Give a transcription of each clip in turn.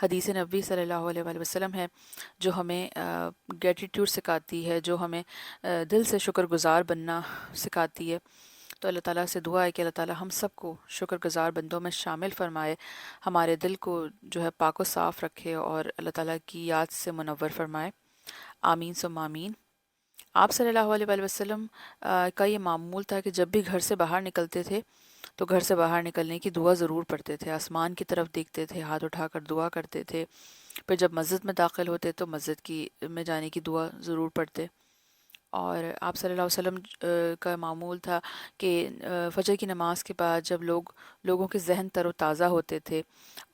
حدیث نبوی صلی اللہ علیہ وآلہ وسلم ہے جو ہمیں گریٹیٹیوڈ سکھاتی ہے، جو ہمیں دل سے شکر گزار بننا سکھاتی ہے۔ تو اللہ تعالیٰ سے دعا ہے کہ اللہ تعالیٰ ہم سب کو شکر گزار بندوں میں شامل فرمائے، ہمارے دل کو جو ہے پاک و صاف رکھے اور اللہ تعالیٰ کی یاد سے منور فرمائے۔ آمین ثم آمین۔ آپ صلی اللہ علیہ وآلہ وسلم کا یہ معمول تھا کہ جب بھی گھر سے باہر نکلتے تھے تو گھر سے باہر نکلنے کی دعا ضرور پڑھتے تھے، آسمان کی طرف دیکھتے تھے، ہاتھ اٹھا کر دعا کرتے تھے۔ پھر جب مسجد میں داخل ہوتے تو مسجد کی میں جانے کی دعا ضرور پڑھتے۔ اور آپ صلی اللہ علیہ وسلم کا معمول تھا کہ فجر کی نماز کے بعد جب لوگوں کے ذہن تر و تازہ ہوتے تھے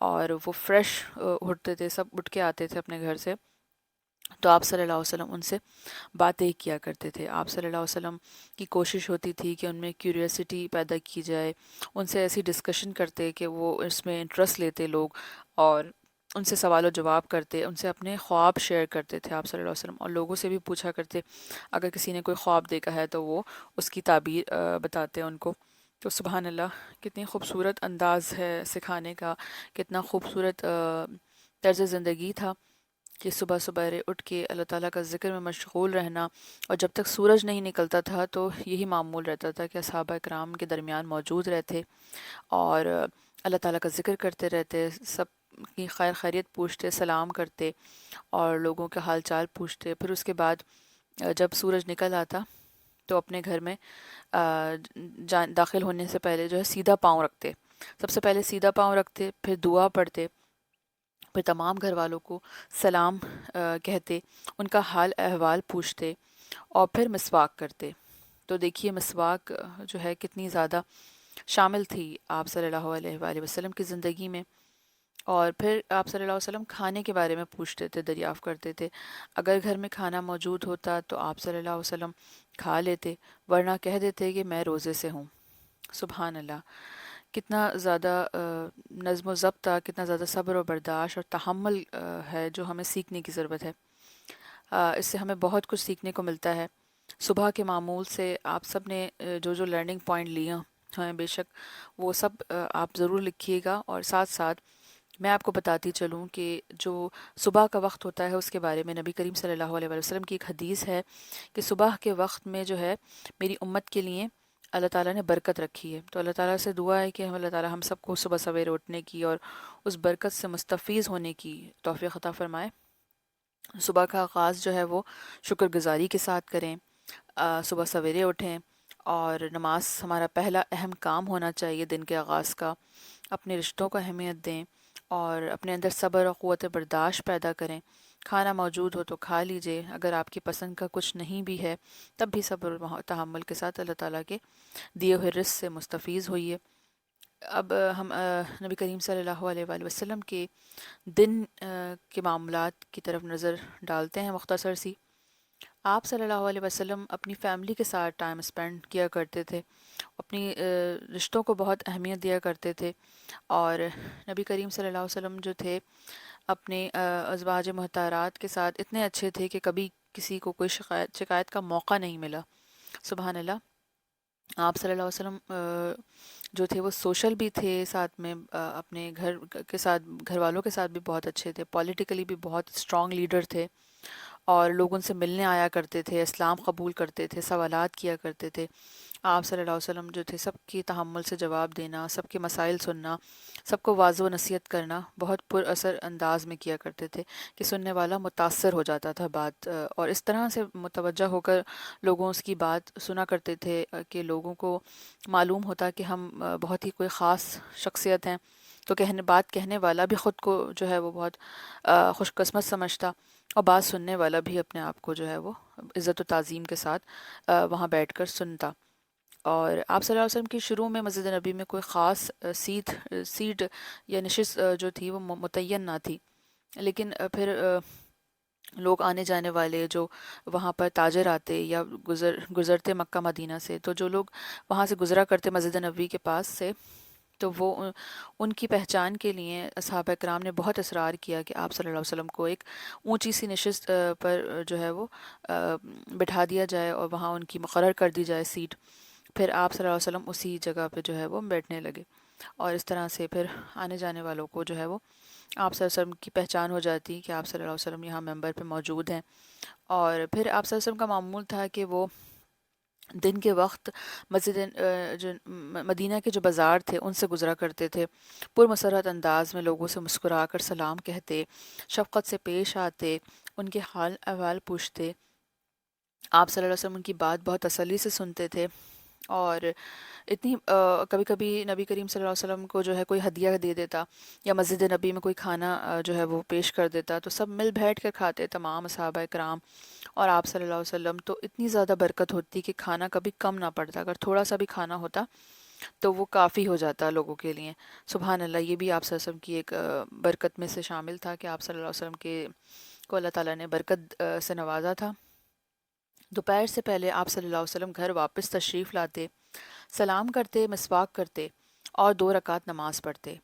اور وہ فریش اٹھتے تھے، سب اٹھ کے آتے تھے اپنے گھر سے، تو آپ صلی اللہ علیہ وسلم ان سے باتیں کیا کرتے تھے۔ آپ صلی اللہ علیہ وسلم کی کوشش ہوتی تھی کہ ان میں کیوریوسٹی پیدا کی جائے، ان سے ایسی ڈسکشن کرتے کہ وہ اس میں انٹرسٹ لیتے لوگ، اور ان سے سوال و جواب کرتے، ان سے اپنے خواب شیئر کرتے تھے آپ صلی اللہ علیہ وسلم، اور لوگوں سے بھی پوچھا کرتے اگر کسی نے کوئی خواب دیکھا ہے تو وہ اس کی تعبیر بتاتے ان کو۔ تو سبحان اللہ، کتنی خوبصورت انداز ہے سکھانے کا، کتنا خوبصورت طرز زندگی تھا کہ صبح صبح اٹھ کے اللہ تعالیٰ کا ذکر میں مشغول رہنا، اور جب تک سورج نہیں نکلتا تھا تو یہی معمول رہتا تھا کہ صحابہ اکرام کے درمیان موجود رہتے اور اللہ تعالیٰ کا ذکر کرتے رہتے، سب کی خیر خیریت پوچھتے، سلام کرتے اور لوگوں کا حال چال پوچھتے۔ پھر اس کے بعد جب سورج نکل آتا تو اپنے گھر میں داخل ہونے سے پہلے جو ہے سیدھا پاؤں رکھتے، سب سے پہلے سیدھا پاؤں رکھتے، پھر دعا پڑھتے، پھر تمام گھر والوں کو سلام کہتے، ان کا حال احوال پوچھتے اور پھر مسواک کرتے۔ تو دیکھیے مسواک جو ہے کتنی زیادہ شامل تھی آپ صلی اللہ علیہ وآلہ وسلم کی زندگی میں۔ اور پھر آپ صلی اللہ علیہ وسلم کھانے کے بارے میں پوچھتے تھے، دریافت کرتے تھے۔ اگر گھر میں کھانا موجود ہوتا تو آپ صلی اللہ علیہ وسلم کھا لیتے، ورنہ کہہ دیتے کہ میں روزے سے ہوں۔ سبحان اللہ، کتنا زیادہ نظم و ضبط تھا، کتنا زیادہ صبر و برداشت اور تحمل ہے جو ہمیں سیکھنے کی ضرورت ہے۔ اس سے ہمیں بہت کچھ سیکھنے کو ملتا ہے۔ صبح کے معمول سے آپ سب نے جو لرننگ پوائنٹ لیا ہیں، بے شک وہ سب آپ ضرور لکھیے گا، اور ساتھ ساتھ میں آپ کو بتاتی چلوں کہ جو صبح کا وقت ہوتا ہے اس کے بارے میں نبی کریم صلی اللہ علیہ وسلم کی ایک حدیث ہے کہ صبح کے وقت میں جو ہے میری امت کے لیے اللہ تعالیٰ نے برکت رکھی ہے۔ تو اللہ تعالیٰ سے دعا ہے کہ اللہ تعالیٰ ہم سب کو صبح سویرے اٹھنے کی اور اس برکت سے مستفیض ہونے کی توفیق عطا فرمائے۔ صبح کا آغاز جو ہے وہ شکر گزاری کے ساتھ کریں، صبح سویرے اٹھیں، اور نماز ہمارا پہلا اہم کام ہونا چاہیے دن کے آغاز کا۔ اپنے رشتوں کو اہمیت دیں اور اپنے اندر صبر اور قوت برداشت پیدا کریں۔ کھانا موجود ہو تو کھا لیجئے، اگر آپ کی پسند کا کچھ نہیں بھی ہے تب بھی صبر و تحمل کے ساتھ اللہ تعالیٰ کے دیے ہوئے رزق سے مستفیض ہوئیے۔ اب ہم نبی کریم صلی اللہ علیہ وآلہ وسلم کے دن کے معاملات کی طرف نظر ڈالتے ہیں مختصر سی۔ آپ صلی اللہ علیہ وسلم اپنی فیملی کے ساتھ ٹائم اسپینڈ کیا کرتے تھے، اپنی رشتوں کو بہت اہمیت دیا کرتے تھے، اور نبی کریم صلی اللہ علیہ وسلم جو تھے اپنے ازواج محترمات کے ساتھ اتنے اچھے تھے کہ کبھی کسی کو کوئی شکایت کا موقع نہیں ملا۔ سبحان اللہ، آپ صلی اللہ علیہ وسلم جو تھے وہ سوشل بھی تھے، ساتھ میں اپنے گھر کے ساتھ، گھر والوں کے ساتھ بھی بہت اچھے تھے، پولیٹیکلی بھی بہت اسٹرانگ لیڈر تھے، اور لوگ ان سے ملنے آیا کرتے تھے، اسلام قبول کرتے تھے، سوالات کیا کرتے تھے۔ آپ صلی اللہ علیہ وسلم جو تھے سب کی تحمل سے جواب دینا، سب کے مسائل سننا، سب کو واضح و نصیحت کرنا بہت پر اثر انداز میں کیا کرتے تھے کہ سننے والا متاثر ہو جاتا تھا بات، اور اس طرح سے متوجہ ہو کر لوگوں اس کی بات سنا کرتے تھے کہ لوگوں کو معلوم ہوتا کہ ہم بہت ہی کوئی خاص شخصیت ہیں، تو بات کہنے والا بھی خود کو جو ہے وہ بہت خوش قسمت سمجھتا، اور بات سننے والا بھی اپنے آپ کو جو ہے وہ عزت و تعظیم کے ساتھ وہاں بیٹھ کر سنتا۔ اور آپ صلی اللہ علیہ وسلم کی شروع میں مسجد نبی میں کوئی خاص سیٹ یا نشست جو تھی وہ متعین نہ تھی، لیکن پھر لوگ آنے جانے والے جو وہاں پر تاجر آتے یا گزرتے مکہ مدینہ سے، تو جو لوگ وہاں سے گزرا کرتے مسجد نبوی کے پاس سے، تو وہ ان کی پہچان کے لیے صحابہ کرام نے بہت اصرار کیا کہ آپ صلی اللہ علیہ وسلم کو ایک اونچی سی نشست پر جو ہے وہ بٹھا دیا جائے اور وہاں ان کی مقرر کر دی جائے سیٹ۔ پھر آپ صلی اللہ علیہ وسلم اسی جگہ پہ جو ہے وہ بیٹھنے لگے، اور اس طرح سے پھر آنے جانے والوں کو جو ہے وہ آپ صلی اللہ علیہ وسلم کی پہچان ہو جاتی کہ آپ صلی اللہ علیہ وسلم یہاں ممبر پہ موجود ہیں۔ اور پھر آپ صلی اللہ علیہ وسلم کا معمول تھا کہ وہ دن کے وقت مسجد جو مدینہ کے جو بازار تھے ان سے گزرا کرتے تھے، پرمسرت انداز میں لوگوں سے مسکرا کر سلام کہتے، شفقت سے پیش آتے، ان کے حال احوال پوچھتے۔ آپ صلی اللہ علیہ وسلم ان کی بات بہت تسلی سے سنتے تھے، اور اتنی کبھی کبھی نبی کریم صلی اللہ علیہ وسلم کو جو ہے کوئی ہدیہ دے دیتا، یا مسجد نبی میں کوئی کھانا جو ہے وہ پیش کر دیتا، تو سب مل بیٹھ کر کھاتے، تمام صحابہ کرام اور آپ صلی اللہ علیہ وسلم۔ تو اتنی زیادہ برکت ہوتی کہ کھانا کبھی کم نہ پڑتا، اگر تھوڑا سا بھی کھانا ہوتا تو وہ کافی ہو جاتا لوگوں کے لیے۔ سبحان اللہ، یہ بھی آپ صلی اللہ علیہ وسلم کی ایک برکت میں سے شامل تھا کہ آپ صلی اللہ علیہ وسلم کے کو اللہ تعالیٰ نے برکت سے نوازا تھا۔ دوپہر سے پہلے آپ صلی اللہ علیہ وسلم گھر واپس تشریف لاتے، سلام کرتے، مسواک کرتے اور 2 رکعت نماز پڑھتے۔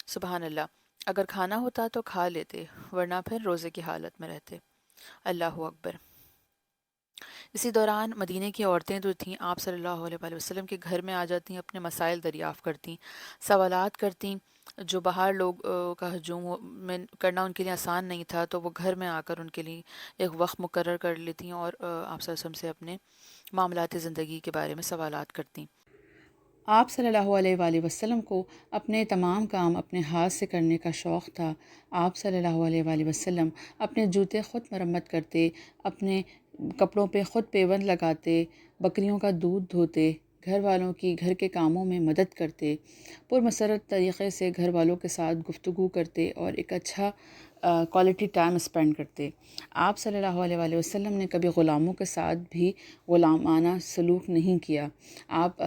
سبحان اللہ، اگر کھانا ہوتا تو کھا لیتے، ورنہ پھر روزے کی حالت میں رہتے۔ اللہ اکبر۔ اسی دوران مدینے کی عورتیں جو تھیں آپ صلی اللہ علیہ وآلہ وسلم کے گھر میں آ جاتیں، اپنے مسائل دریافت کرتیں، سوالات کرتیں، جو باہر لوگ کا ہجوم میں کرنا ان کے لیے آسان نہیں تھا، تو وہ گھر میں آ کر ان کے لیے ایک وقت مقرر کر لیتیں اور آپ صلی اللہ علیہ وسلم سے اپنے معاملات زندگی کے بارے میں سوالات کرتیں۔ آپ صلی اللہ علیہ وآلہ وسلم کو اپنے تمام کام اپنے ہاتھ سے کرنے کا شوق تھا۔ آپ صلی اللہ علیہ وآلہ وسلم اپنے جوتے خود مرمت کرتے، اپنے کپڑوں پہ خود پیوند لگاتے، بکریوں کا دودھ دھوتے، گھر والوں کی گھر کے کاموں میں مدد کرتے، پرمسرت طریقے سے گھر والوں کے ساتھ گفتگو کرتے اور ایک اچھا کوالٹی ٹائم اسپینڈ کرتے۔ آپ صلی اللہ علیہ وآلہ وسلم نے کبھی غلاموں کے ساتھ بھی غلامانہ سلوک نہیں کیا۔ آپ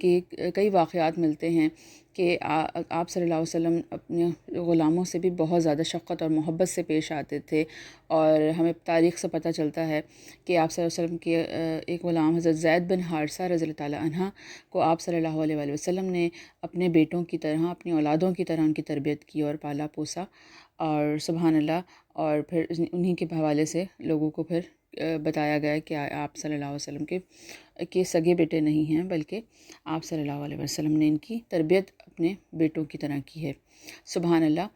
کے کئی واقعات ملتے ہیں کہ آپ صلی اللہ علیہ وسلم اپنے غلاموں سے بھی بہت زیادہ شفقت اور محبت سے پیش آتے تھے، اور ہمیں تاریخ سے پتہ چلتا ہے کہ آپ صلی اللہ علیہ وسلم کے ایک غلام حضرت زید بن حارثہ رضی اللہ تعالیٰ عنہ کو آپ صلی اللہ علیہ وآلہ وسلم نے اپنے بیٹوں کی طرح، اپنی اولادوں کی طرح ان کی تربیت کی اور پالا پوسا، اور سبحان اللہ، اور پھر انہی کے حوالے سے لوگوں کو پھر بتایا گیا کہ آپ صلی اللہ علیہ وسلم کے سگے بیٹے نہیں ہیں، بلکہ آپ صلی اللہ علیہ وسلم نے ان کی تربیت اپنے بیٹوں کی طرح کی ہے۔ سبحان اللہ۔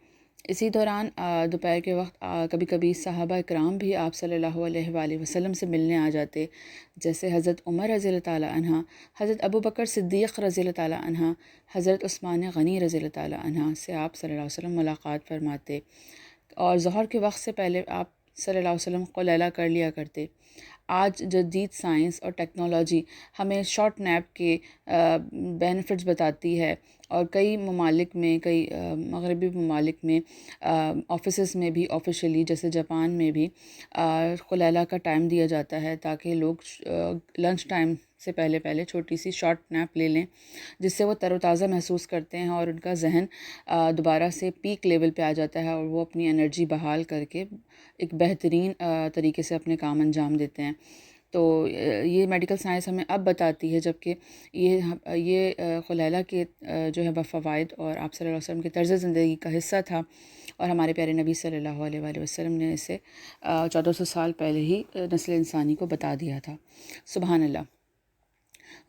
اسی دوران دوپہر کے وقت کبھی کبھی صحابہ کرام بھی آپ صلی اللہ علیہ وآلہ وسلم سے ملنے آ جاتے، جیسے حضرت عمر رضی اللہ تعالیٰ عنہ، حضرت ابو بکر صدیق رضی اللہ تعالیٰ عنہ، حضرت عثمان غنی رضی اللہ تعالیٰ عنہ سے آپ صلی اللہ علیہ وسلم ملاقات فرماتے، اور ظہر کے وقت سے پہلے آپ صلی اللہ علیہ وسلم قلیلہ کر لیا کرتے۔ آج جدید سائنس اور ٹیکنالوجی ہمیں شارٹ نیپ کے بینیفٹس بتاتی ہے، اور کئی ممالک میں، کئی مغربی ممالک میں آفیسز میں بھی آفیشلی، جیسے جاپان میں بھی قلیلہ کا ٹائم دیا جاتا ہے، تاکہ لوگ لنچ ٹائم سے پہلے پہلے چھوٹی سی شارٹ نیپ لے لیں، جس سے وہ تر و تازہ محسوس کرتے ہیں اور ان کا ذہن دوبارہ سے پیک لیول پہ آ جاتا ہے، اور وہ اپنی انرجی بحال کر کے ایک بہترین طریقے سے اپنے کام انجام دیتے ہیں۔ تو یہ میڈیکل سائنس ہمیں اب بتاتی ہے، جبکہ یہ قلیلہ کے جو ہے فوائد اور آپ صلی اللہ علیہ وسلم کے طرز زندگی کا حصہ تھا، اور ہمارے پیارے نبی صلی اللہ علیہ وآلہ وسلم نے اسے 1400 سال پہلے ہی نسل انسانی کو بتا دیا تھا۔ سبحان اللہ۔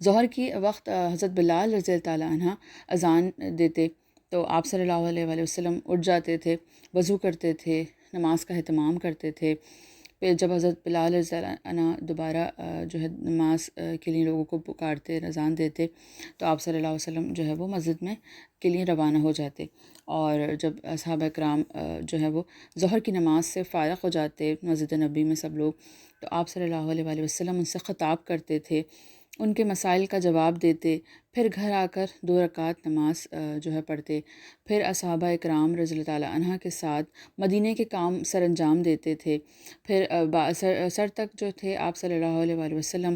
ظہر کی وقت حضرت بلال رضی اللہ تعالیٰ عنہ اذان دیتے تو آپ صلی اللہ علیہ وآلہ وسلم اٹھ جاتے تھے، وضو کرتے تھے، نماز کا اہتمام کرتے تھے۔ پھر جب حضرت بلال رضی اللہ عنہ دوبارہ جو ہے نماز کے لیے لوگوں کو پکارتے، اذان دیتے، تو آپ صلی اللہ علیہ وسلم جو ہے وہ مسجد میں کے لیے روانہ ہو جاتے، اور جب اصحابہ کرام جو ہے وہ ظہر کی نماز سے فارغ ہو جاتے مسجد نبی میں سب لوگ، تو آپ صلی اللہ علیہ وآلہ وسلم ان سے خطاب کرتے تھے، ان کے مسائل کا جواب دیتے، پھر گھر آ کر 2 رکعت نماز جو ہے پڑھتے، پھر اصحابہ اکرام رضی اللہ تعالیٰ عنہ کے ساتھ مدینے کے کام سر انجام دیتے تھے، پھر سر تک جو تھے آپ صلی اللہ علیہ وآلہ وسلم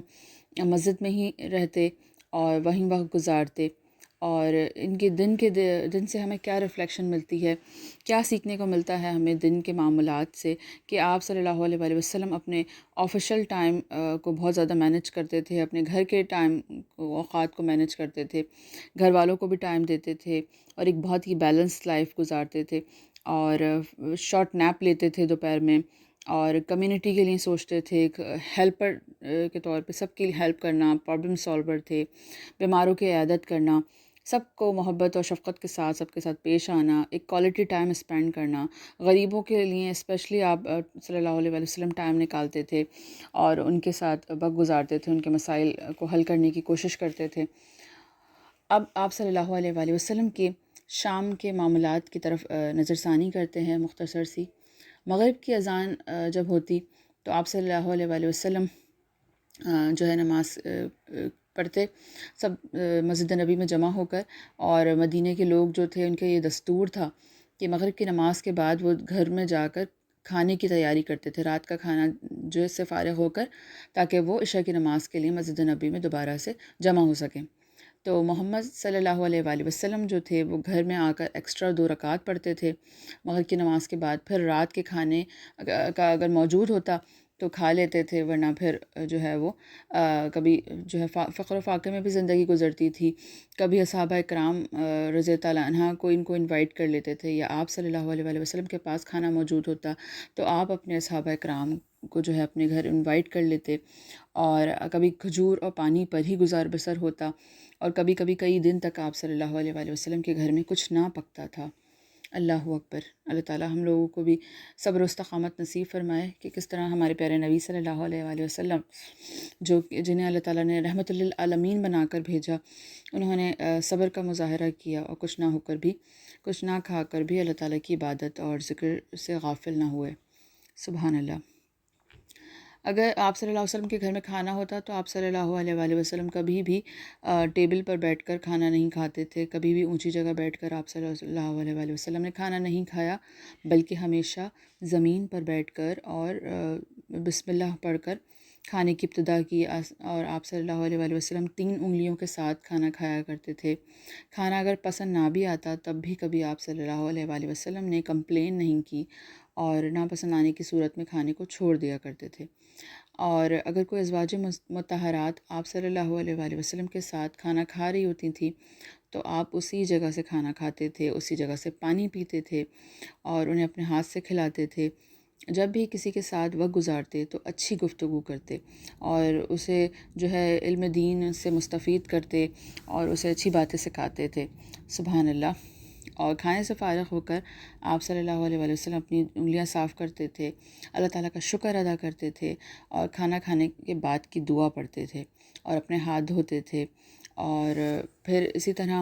مسجد میں ہی رہتے اور وہیں وقت گزارتے۔ اور ان کے دن سے ہمیں کیا ریفلیکشن ملتی ہے، کیا سیکھنے کو ملتا ہے ہمیں دن کے معاملات سے، کہ آپ صلی اللہ علیہ وآلہ وسلم اپنے آفیشیل ٹائم کو بہت زیادہ مینیج کرتے تھے، اپنے گھر کے ٹائم اوقات کو مینیج کرتے تھے، گھر والوں کو بھی ٹائم دیتے تھے، اور ایک بہت ہی بیلنس لائف گزارتے تھے، اور شارٹ نیپ لیتے تھے دوپہر میں، اور کمیونٹی کے لیے سوچتے تھے، ایک ہیلپر کے طور پہ سب کی ہیلپ کرنا، پرابلم سالور تھے، بیماروں کی عیادت کرنا، سب کو محبت اور شفقت کے ساتھ سب کے ساتھ پیش آنا، ایک کوالٹی ٹائم اسپینڈ کرنا، غریبوں کے لیے اسپیشلی آپ صلی اللہ علیہ وآلہ وسلم ٹائم نکالتے تھے اور ان کے ساتھ وقت گزارتے تھے، ان کے مسائل کو حل کرنے کی کوشش کرتے تھے۔ اب آپ صلی اللہ علیہ وآلہ وسلم کے شام کے معاملات کی طرف نظر ثانی کرتے ہیں مختصر سی۔ مغرب کی اذان جب ہوتی تو آپ صلی اللہ علیہ وآلہ وسلم جو ہے نماز پڑھتے، سب مسجد نبی میں جمع ہو کر، اور مدینہ کے لوگ جو تھے ان کا یہ دستور تھا کہ مغرب کی نماز کے بعد وہ گھر میں جا کر کھانے کی تیاری کرتے تھے، رات کا کھانا جو اس سے فارغ ہو کر، تاکہ وہ عشاء کی نماز کے لیے مسجد نبی میں دوبارہ سے جمع ہو سکیں۔ تو محمد صلی اللہ علیہ وآلہ وسلم جو تھے وہ گھر میں آ کر ایکسٹرا 2 رکعات پڑھتے تھے مغرب کی نماز کے بعد، پھر رات کے کھانے کا اگر موجود ہوتا تو کھا لیتے تھے، ورنہ پھر جو ہے وہ کبھی جو ہے فقر و فاقے میں بھی زندگی گزرتی تھی، کبھی صحابہ کرام رضی تعالیٰ عنہ کو ان کو انوائٹ کر لیتے تھے، یا آپ صلی اللہ علیہ وآلہ وسلم کے پاس کھانا موجود ہوتا تو آپ اپنے صحابہ کرام کو جو ہے اپنے گھر انوائٹ کر لیتے، اور کبھی کھجور اور پانی پر ہی گزار بسر ہوتا، اور کبھی کبھی کئی دن تک آپ صلی اللہ علیہ وآلہ وسلم کے گھر میں کچھ نہ پکتا تھا۔ اللہ اکبر۔ اللہ تعالیٰ ہم لوگوں کو بھی صبر و استقامت نصیب فرمائے کہ کس طرح ہمارے پیارے نبی صلی اللہ علیہ وآلہ وسلم جنہیں اللہ تعالیٰ نے رحمت للعالمین بنا کر بھیجا، انہوں نے صبر کا مظاہرہ کیا، اور کچھ نہ ہو کر بھی، کچھ نہ کھا کر بھی اللہ تعالیٰ کی عبادت اور ذکر سے غافل نہ ہوئے۔ سبحان اللہ۔ اگر آپ صلی اللہ علیہ وسلم کے گھر میں کھانا ہوتا تو آپ صلی اللہ علیہ وآلہ وسلم کبھی بھی ٹیبل پر بیٹھ کر کھانا نہیں کھاتے تھے، کبھی بھی اونچی جگہ بیٹھ کر آپ صلی اللہ علیہ وآلہ وسلم نے کھانا نہیں کھایا، بلکہ ہمیشہ زمین پر بیٹھ کر اور بسم اللہ پڑھ کر کھانے کی ابتدا کی، اور آپ صلی اللہ علیہ وآلہ وسلم 3 انگلیوں کے ساتھ کھانا کھایا کرتے تھے۔ کھانا اگر پسند نہ بھی آتا تب بھی کبھی آپ صلی اللہ علیہ وآلہ وسلم نے کمپلین نہیں کی، اور ناپسند آنے کی صورت میں کھانے کو چھوڑ دیا کرتے تھے۔ اور اگر کوئی ازواج مطہرات آپ صلی اللہ علیہ وآلہ وسلم کے ساتھ کھانا کھا رہی ہوتی تھیں تو آپ اسی جگہ سے کھانا کھاتے تھے، اسی جگہ سے پانی پیتے تھے، اور انہیں اپنے ہاتھ سے کھلاتے تھے۔ جب بھی کسی کے ساتھ وقت گزارتے تو اچھی گفتگو کرتے، اور اسے جو ہے علم دین سے مستفید کرتے، اور اسے اچھی باتیں سکھاتے تھے۔ سبحان اللہ۔ اور کھانے سے فارغ ہو کر آپ صلی اللہ علیہ وآلہ وسلم اپنی انگلیاں صاف کرتے تھے، اللہ تعالیٰ کا شکر ادا کرتے تھے، اور کھانا کھانے کے بعد کی دعا پڑھتے تھے، اور اپنے ہاتھ دھوتے تھے، اور پھر اسی طرح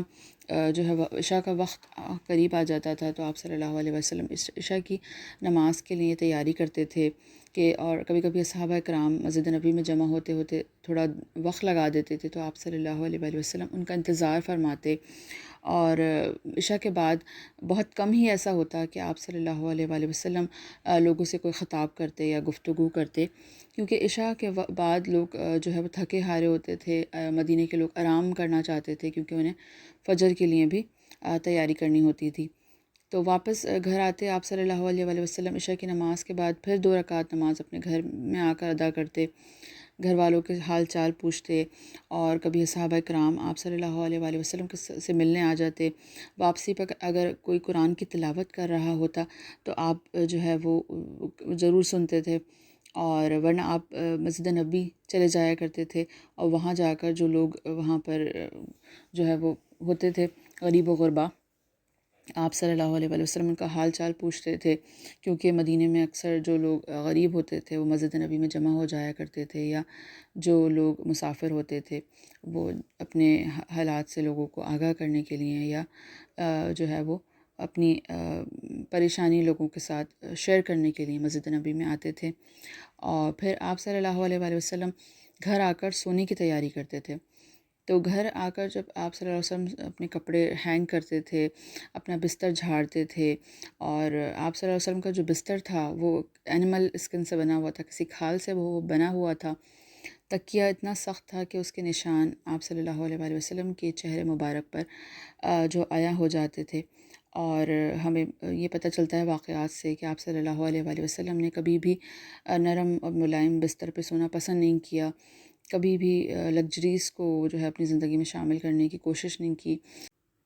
جو ہے عشاء کا وقت قریب آ جاتا تھا تو آپ صلی اللہ علیہ وسلم عشاء کی نماز کے لیے تیاری کرتے تھے کہ، اور کبھی کبھی صحابہ کرام مسجد نبی میں جمع ہوتے ہوتے تھوڑا وقت لگا دیتے تھے تو آپ صلی اللہ علیہ وآلہ وسلم ان کا انتظار فرماتے، اور عشاء کے بعد بہت کم ہی ایسا ہوتا کہ آپ صلی اللہ علیہ وآلہ وسلم لوگوں سے کوئی خطاب کرتے یا گفتگو کرتے، کیونکہ عشاء کے بعد لوگ جو ہے وہ تھکے ہارے ہوتے تھے، مدینہ کے لوگ آرام کرنا چاہتے تھے کیونکہ انہیں فجر کے لیے بھی تیاری کرنی ہوتی تھی۔ تو واپس گھر آتے آپ صلی اللہ علیہ وآلہ وسلم عشاء کی نماز کے بعد پھر 2 رکعت نماز اپنے گھر میں آ کر ادا کرتے، گھر والوں کے حال چال پوچھتے، اور کبھی صحابہ کرام آپ صلی اللہ علیہ وآلہ وسلم سے ملنے آ جاتے۔ واپسی پر اگر کوئی قرآن کی تلاوت کر رہا ہوتا تو آپ جو ہے وہ ضرور سنتے تھے، اور ورنہ آپ مسجد نبی چلے جایا کرتے تھے، اور وہاں جا کر جو لوگ وہاں پر جو ہے وہ ہوتے تھے غریب و غربا، آپ صلی اللہ علیہ وآلہ وسلم ان کا حال چال پوچھتے تھے، کیونکہ مدینہ میں اکثر جو لوگ غریب ہوتے تھے وہ مسجد نبی میں جمع ہو جایا کرتے تھے، یا جو لوگ مسافر ہوتے تھے وہ اپنے حالات سے لوگوں کو آگاہ کرنے کے لیے، یا جو ہے وہ اپنی پریشانی لوگوں کے ساتھ شیئر کرنے کے لیے مسجد نبی میں آتے تھے۔ اور پھر آپ صلی اللہ علیہ وآلہ وسلم گھر آ کر سونے کی تیاری کرتے تھے، تو گھر آ کر جب آپ صلی اللہ علیہ وسلم اپنے کپڑے ہینگ کرتے تھے، اپنا بستر جھاڑتے تھے، اور آپ صلی اللہ علیہ وسلم کا جو بستر تھا وہ اینیمل اسکن سے بنا ہوا تھا، کسی کھال سے وہ بنا ہوا تھا، تکیہ اتنا سخت تھا کہ اس کے نشان آپ صلی اللہ علیہ وآلہ وسلم کے چہرے مبارک پر جو عیاں ہو جاتے تھے، اور ہمیں یہ پتہ چلتا ہے واقعات سے کہ آپ صلی اللہ علیہ وآلہ وسلم نے کبھی بھی نرم اور ملائم بستر پہ سونا پسند نہیں کیا، کبھی بھی لگژریز کو جو ہے اپنی زندگی میں شامل کرنے کی کوشش نہیں کی۔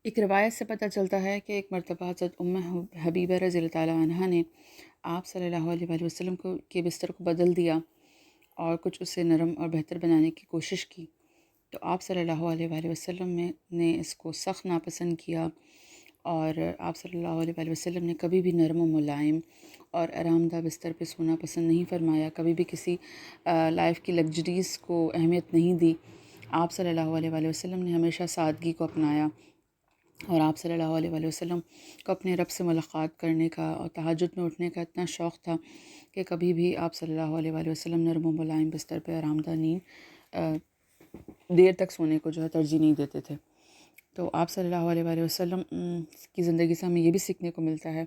ایک روایت سے پتہ چلتا ہے کہ ایک مرتبہ حضرت حبیبہ رضی اللہ تعالیٰ عنہا نے آپ صلی اللہ علیہ وآلہ وسلم کے بستر کو بدل دیا، اور کچھ اسے نرم اور بہتر بنانے کی کوشش کی، تو آپ صلی اللہ علیہ وآلہ وسلم نے اس کو سخت ناپسند کیا، اور آپ صلی اللہ علیہ وآلہ وسلم نے کبھی بھی نرم و ملائم اور آرام دہ بستر پہ سونا پسند نہیں فرمایا، کبھی بھی کسی لائف کی لگژریز کو اہمیت نہیں دی۔ آپ صلی اللہ علیہ وآلہ وسلم نے ہمیشہ سادگی کو اپنایا، اور آپ صلی اللہ علیہ وآلہ وسلم کو اپنے رب سے ملاقات کرنے کا اور تہجد میں اٹھنے کا اتنا شوق تھا کہ کبھی بھی آپ صلی اللہ علیہ وآلہ وسلم نرم و ملائم بستر پہ آرام دہ نیند دیر تک سونے کو جو ہے ترجیح نہیں دیتے تھے۔ تو آپ صلی اللہ علیہ وآلہ وسلم کی زندگی سے ہمیں یہ بھی سیکھنے کو ملتا ہے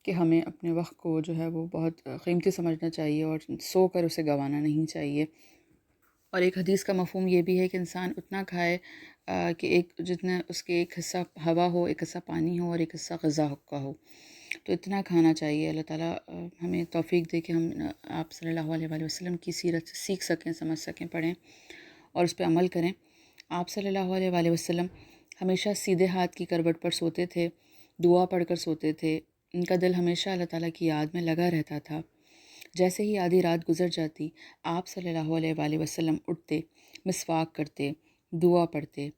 کہ ہمیں اپنے وقت کو جو ہے وہ بہت قیمتی سمجھنا چاہیے، اور سو کر اسے گنوانا نہیں چاہیے۔ اور ایک حدیث کا مفہوم یہ بھی ہے کہ انسان اتنا کھائے کہ جتنا اس کے ایک حصہ ہوا ہو، ایک حصہ پانی ہو، اور ایک حصہ غذا کا ہو، تو اتنا کھانا چاہیے۔ اللہ تعالیٰ ہمیں توفیق دے کہ ہم آپ صلی اللہ علیہ وآلہ وسلم کی سیرت سے سیکھ سکیں، سمجھ سکیں، پڑھیں اور اس پہ عمل کریں۔ آپ صلی اللہ علیہ وآلہ وسلم ہمیشہ سیدھے ہاتھ کی کروٹ پر سوتے تھے، دعا پڑھ کر سوتے تھے، ان کا دل ہمیشہ اللہ تعالیٰ کی یاد میں لگا رہتا تھا۔ جیسے ہی آدھی رات گزر جاتی، آپ صلی اللہ علیہ وآلہ وسلم اٹھتے، مسواک کرتے، دعا پڑھتے،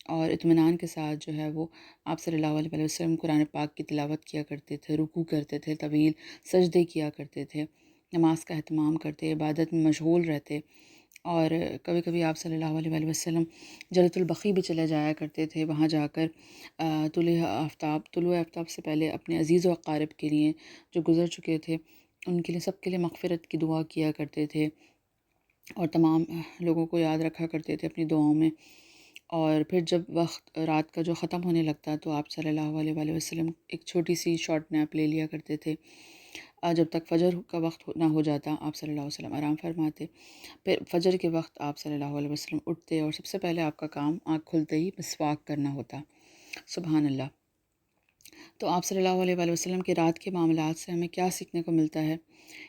اور اطمینان کے ساتھ جو ہے وہ آپ صلی اللہ علیہ وآلہ وسلم قرآن پاک کی تلاوت کیا کرتے تھے، رکوع کرتے تھے، طویل سجدے کیا کرتے تھے، نماز کا اہتمام کرتے، عبادت میں مشغول رہتے۔ اور کبھی کبھی آپ صلی اللہ علیہ وآلہ وسلم جنت البقیع بھی چلے جایا کرتے تھے، وہاں جا کر طلوع آفتاب سے پہلے اپنے عزیز و اقارب کے لیے جو گزر چکے تھے، ان کے لیے، سب کے لیے مغفرت کی دعا کیا کرتے تھے، اور تمام لوگوں کو یاد رکھا کرتے تھے اپنی دعاؤں میں۔ اور پھر جب وقت رات کا جو ختم ہونے لگتا تو آپ صلی اللہ علیہ وآلہ وسلم ایک چھوٹی سی شارٹ نیپ لے لیا کرتے تھے، جب تک فجر کا وقت نہ ہو جاتا آپ صلی اللہ علیہ وسلم آرام فرماتے۔ پھر فجر کے وقت آپ صلی اللہ علیہ وسلم اٹھتے، اور سب سے پہلے آپ کا کام آنکھ کھلتے ہی مسواک کرنا ہوتا۔ سبحان اللہ۔ تو آپ صلی اللہ علیہ وآلہ وسلم کے رات کے معاملات سے ہمیں کیا سیکھنے کو ملتا ہے؟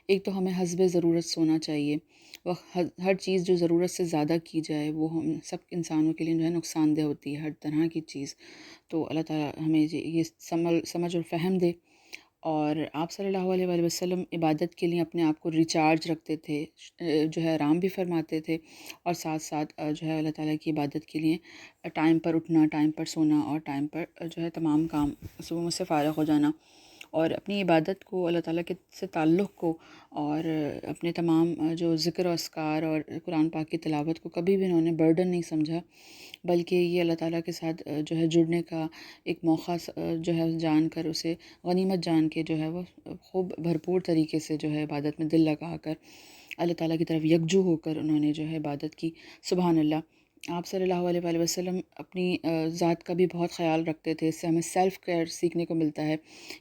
ایک تو ہمیں حسب ضرورت سونا چاہیے، وہ ہر چیز جو ضرورت سے زیادہ کی جائے وہ ہم سب انسانوں کے لیے جو ہے نقصان دہ ہوتی ہے، ہر طرح کی چیز۔ تو اللہ تعالیٰ ہمیں یہ سمجھ اور فہم دے۔ اور آپ صلی اللہ علیہ وآلہ وسلم عبادت کے لیے اپنے آپ کو ریچارج رکھتے تھے، جو ہے آرام بھی فرماتے تھے، اور ساتھ ساتھ جو ہے اللہ تعالیٰ کی عبادت کے لیے ٹائم پر اٹھنا، ٹائم پر سونا، اور ٹائم پر جو ہے تمام کام صبح سے فارغ ہو جانا، اور اپنی عبادت کو، اللہ تعالیٰ کے سے تعلق کو، اور اپنے تمام جو ذکر و اذکار اور قرآن پاک کی تلاوت کو کبھی بھی انہوں نے برڈن نہیں سمجھا، بلکہ یہ اللہ تعالیٰ کے ساتھ جو ہے جڑنے کا ایک موقع جو ہے جان کر، اسے غنیمت جان کے جو ہے وہ خوب بھرپور طریقے سے جو ہے عبادت میں دل لگا کر اللہ تعالیٰ کی طرف یکجو ہو کر انہوں نے جو ہے عبادت کی۔ سبحان اللہ۔ آپ صلی اللہ علیہ وآلہ وسلم اپنی ذات کا بھی بہت خیال رکھتے تھے، اس سے ہمیں سیلف کیئر سیکھنے کو ملتا ہے،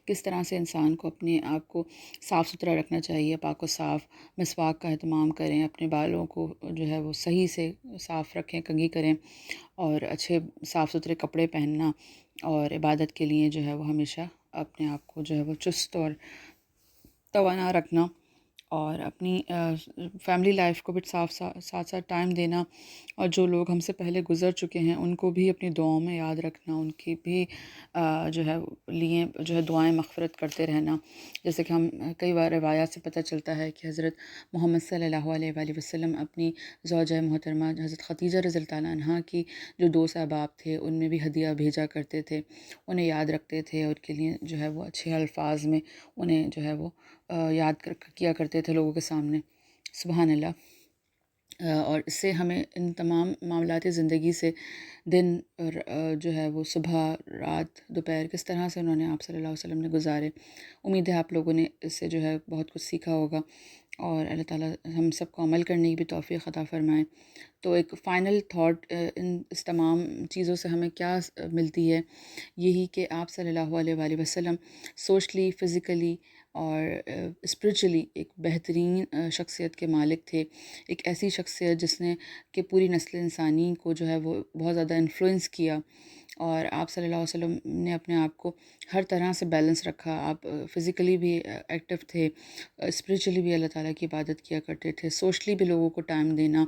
کس طرح سے انسان کو اپنے آپ کو صاف ستھرا رکھنا چاہیے، پاک و صاف، مسواک کا اہتمام کریں، اپنے بالوں کو جو ہے وہ صحیح سے صاف رکھیں، کنگھی کریں، اور اچھے صاف ستھرے کپڑے پہننا، اور عبادت کے لیے جو ہے وہ ہمیشہ اپنے آپ کو جو ہے وہ چست اور توانا رکھنا، اور اپنی فیملی لائف کو بھی ساتھ ساتھ ٹائم دینا، اور جو لوگ ہم سے پہلے گزر چکے ہیں ان کو بھی اپنی دعاؤں میں یاد رکھنا، ان کی بھی جو ہے لیے جو ہے دعائیں مغفرت کرتے رہنا۔ جیسے کہ ہم کئی بار روایات سے پتہ چلتا ہے کہ حضرت محمد صلی اللہ علیہ وآلہ وسلم اپنی زوجہ محترمہ حضرت خدیجہ رضی اللہ تعالیٰ عنہا کی جو دو صحباب تھے ان میں بھی ہدیہ بھیجا کرتے تھے، انہیں یاد رکھتے تھے، اور کے لیے جو ہے وہ اچھے الفاظ میں انہیں جو ہے وہ یاد کیا کرتے تھے لوگوں کے سامنے۔ سبحان اللہ۔ اور اس سے ہمیں ان تمام معاملات زندگی سے دن اور جو ہے وہ صبح، رات، دوپہر کس طرح سے انہوں نے آپ صلی اللہ علیہ وسلم نے گزارے۔ امید ہے آپ لوگوں نے اس سے جو ہے بہت کچھ سیکھا ہوگا، اور اللہ تعالیٰ ہم سب کو عمل کرنے کی بھی توفیق عطا فرمائے۔ تو ایک فائنل تھاٹ اس تمام چیزوں سے ہمیں کیا ملتی ہے؟ یہی کہ آپ صلی اللہ علیہ وآلہ وسلم سوشلی، فزیکلی اور اسپریچولی ایک بہترین شخصیت کے مالک تھے، ایک ایسی شخصیت جس نے کہ پوری نسل انسانی کو جو ہے وہ بہت زیادہ انفلوئنس کیا، اور آپ صلی اللہ علیہ وسلم نے اپنے آپ کو ہر طرح سے بیلنس رکھا۔ آپ فزیکلی بھی ایکٹیو تھے، اسپریچولی بھی اللہ تعالیٰ کی عبادت کیا کرتے تھے، سوشلی بھی لوگوں کو ٹائم دینا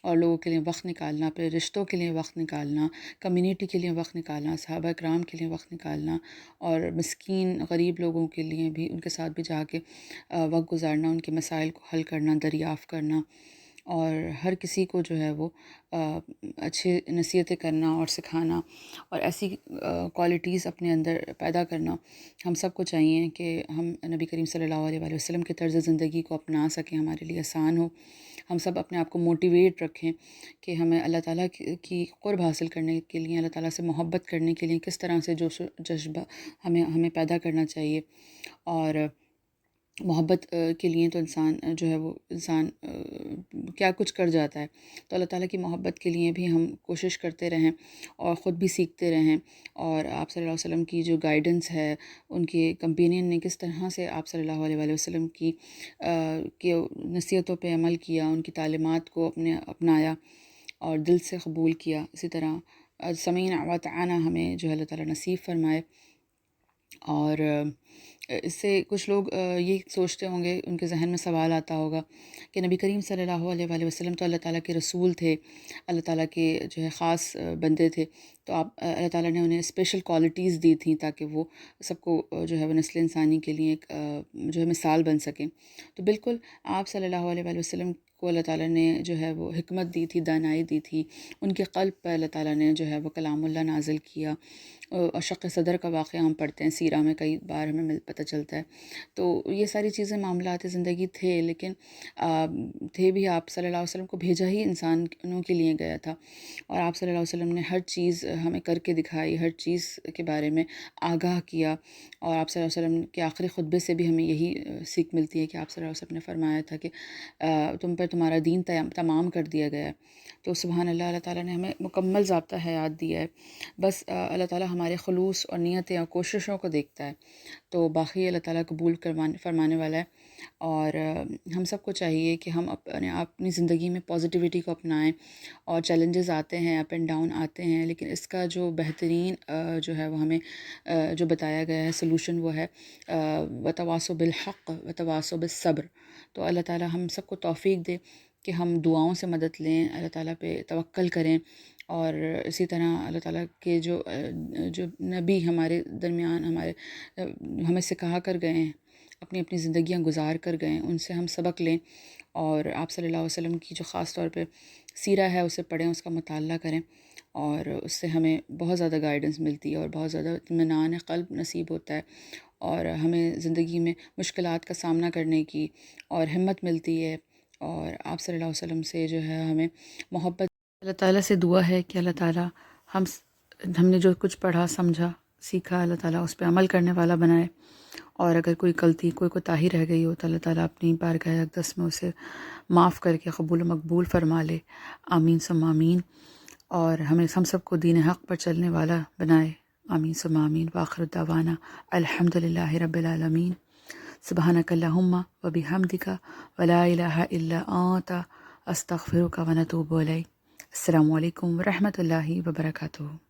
اور لوگوں کے لیے وقت نکالنا، اپنے رشتوں کے لیے وقت نکالنا، کمیونٹی کے لیے وقت نکالنا، صحابہ کرام کے لیے وقت نکالنا، اور مسکین غریب لوگوں کے لیے بھی ان کے ساتھ بھی جا کے وقت گزارنا، ان کے مسائل کو حل کرنا، دریافت کرنا، اور ہر کسی کو جو ہے وہ اچھی نصیحتیں کرنا اور سکھانا اور ایسی کوالٹیز اپنے اندر پیدا کرنا ہم سب کو چاہیے کہ ہم نبی کریم صلی اللہ علیہ وآلہ وسلم کے طرز زندگی کو اپنا سکیں، ہمارے لیے آسان ہو، ہم سب اپنے آپ کو موٹیویٹ رکھیں کہ ہمیں اللہ تعالیٰ کی قرب حاصل کرنے کے لیے، اللہ تعالیٰ سے محبت کرنے کے لیے کس طرح سے جوش و جذبہ ہمیں پیدا کرنا چاہیے، اور محبت کے لیے تو انسان جو ہے وہ انسان کیا کچھ کر جاتا ہے، تو اللہ تعالیٰ کی محبت کے لیے بھی ہم کوشش کرتے رہیں اور خود بھی سیکھتے رہیں، اور آپ صلی اللہ علیہ وسلم کی جو گائیڈنس ہے، ان کے کمپینین نے کس طرح سے آپ صلی اللہ علیہ وآلہ وسلم کی نصیحتوں پہ عمل کیا، ان کی تعلیمات کو اپنایا اور دل سے قبول کیا، اسی طرح سمعنا وأطعنا ہمیں جو ہے اللہ تعالیٰ نصیب فرمائے۔ اور اس سے کچھ لوگ یہ سوچتے ہوں گے، ان کے ذہن میں سوال آتا ہوگا کہ نبی کریم صلی اللہ علیہ وآلہ وسلم تو اللہ تعالیٰ کے رسول تھے، اللہ تعالیٰ کے جو ہے خاص بندے تھے، تو اللہ تعالیٰ نے انہیں اسپیشل کوالٹیز دی تھیں تاکہ وہ سب کو جو ہے وہ نسل انسانی کے لیے ایک جو ہے مثال بن سکیں۔ تو بالکل آپ صلی اللہ علیہ وآلہ وسلم کو اللہ تعالیٰ نے جو ہے وہ حکمت دی تھی، دانائی دی تھی، ان کے قلب پر اللہ تعالیٰ نے جو ہے وہ کلام اللہ نازل کیا، اور شق صدر کا واقعہ ہم پڑھتے ہیں، سیرہ میں کئی بار ہمیں پتہ چلتا ہے۔ تو یہ ساری چیزیں معاملات زندگی تھے، لیکن تھے بھی آپ صلی اللہ علیہ وسلم کو بھیجا ہی انسانوں کے لیے گیا تھا، اور آپ صلی اللہ علیہ وسلم نے ہر چیز ہمیں کر کے دکھائی، ہر چیز کے بارے میں آگاہ کیا، اور آپ صلی اللہ علیہ وسلم کے آخری خطبے سے بھی ہمیں یہی سیکھ ملتی ہے کہ آپ صلی اللہ علیہ وسلم نے فرمایا تھا کہ تم پر تمہارا دین تمام کر دیا گیا ہے۔ تو سبحان اللہ، اللہ تعالیٰ نے ہمیں مکمل ضابطہ حیات دیا ہے، بس اللہ تعالیٰ ہمارے خلوص اور نیتیں اور کوششوں کو دیکھتا ہے، تو باقی اللہ تعالیٰ قبول فرمانے والا ہے۔ اور ہم سب کو چاہیے کہ ہم اپنی زندگی میں پازیٹیوٹی کو اپنائیں، اور چیلنجز آتے ہیں، اپ اینڈ ڈاؤن آتے ہیں، لیکن اس کا جو بہترین جو ہے وہ ہمیں جو بتایا گیا ہے سلوشن، وہ ہے وتواصوا بالحق وتواصوا بالصبر۔ تو اللہ تعالیٰ ہم سب کو توفیق دے کہ ہم دعاؤں سے مدد لیں، اللہ تعالیٰ پہ توکل کریں، اور اسی طرح اللہ تعالیٰ کے جو نبی ہمارے درمیان ہمیں سکھا کر گئے ہیں، اپنی اپنی زندگیاں گزار کر گئے ہیں، ان سے ہم سبق لیں، اور آپ صلی اللہ علیہ وسلم کی جو خاص طور پہ سیرہ ہے اسے پڑھیں، اس کا مطالعہ کریں، اور اس سے ہمیں بہت زیادہ گائیڈنس ملتی ہے، اور بہت زیادہ اطمینان قلب نصیب ہوتا ہے، اور ہمیں زندگی میں مشکلات کا سامنا کرنے کی اور ہمت ملتی ہے، اور آپ صلی اللہ علیہ وسلم سے جو ہے ہمیں محبت۔ اللہ تعالیٰ سے دعا ہے کہ اللہ تعالیٰ ہم نے جو کچھ پڑھا، سمجھا، سیکھا، اللہ تعالیٰ اس پہ عمل کرنے والا بنائے، اور اگر کوئی غلطی، کوئی کوتاہی رہ گئی ہو تو اللہ تعالیٰ اپنی بارگاہ اقدس میں اسے معاف کر کے قبول و مقبول فرما لے، آمین ثم آمین، اور ہم سب کو دین حق پر چلنے والا بنائے، آمین ثم آمین۔ وآخر دعوانا الحمد للہ رب العالمین، سبحانک اللہم وبحمدک ولا الہ الا انت استغفرک ونتوب الیک۔ السلام علیکم ورحمۃ اللہ وبرکاتہ۔